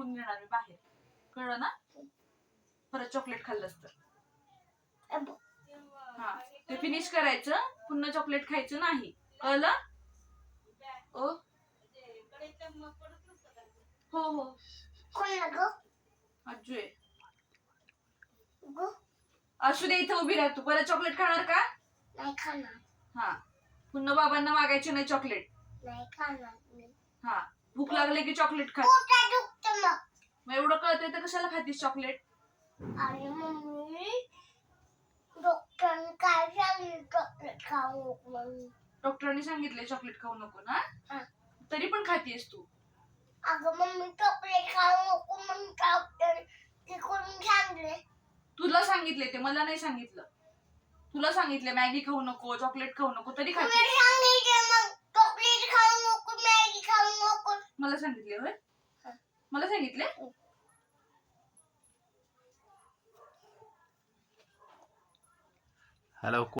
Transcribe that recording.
घेऊन घेणार मी बाहेर, कळलं ना? परत चॉकलेट खाल्लंस तर हा, ते फिनिश करायचं, पुन्हा चॉकलेट खायचं नाही, कळलं? ओ हो हो आजू आहे. असू दे, इथं उभी राह तू. परत चॉकलेट खाणार का? नाही खाणार. हा, पुन्हा बाबांना मागायचे नाही चॉकलेट. नाही खाणार मी. हा, भूक लागली की चॉकलेट खा. पोटात दुखतं मग. मग एवढं कळतंय तर कशाला खातीस चॉकलेट? आणि मम्मी डॉक्टरने काय सांगितलं चॉकलेट खाऊ नको म्हणून. डॉक्टरांनी सांगितले चॉकलेट खाऊ नको ना, हा. तरी पण खातीयस तू. अगं मम्मी चॉकलेट खाऊ नको म्हणून डॉक्टर तिकडून सांगले. तुला सांगितले ते, मला नाही सांगितलं. तुला सांगितले मॅगी खाऊ नको, चॉकलेट खाऊ नको, तरी तुम्ही खातीस. सांगितले मग चॉकलेट खाऊ नको, मॅगी खाऊ नको. मला सांगितले होय? मला सांगितले? हॅलो.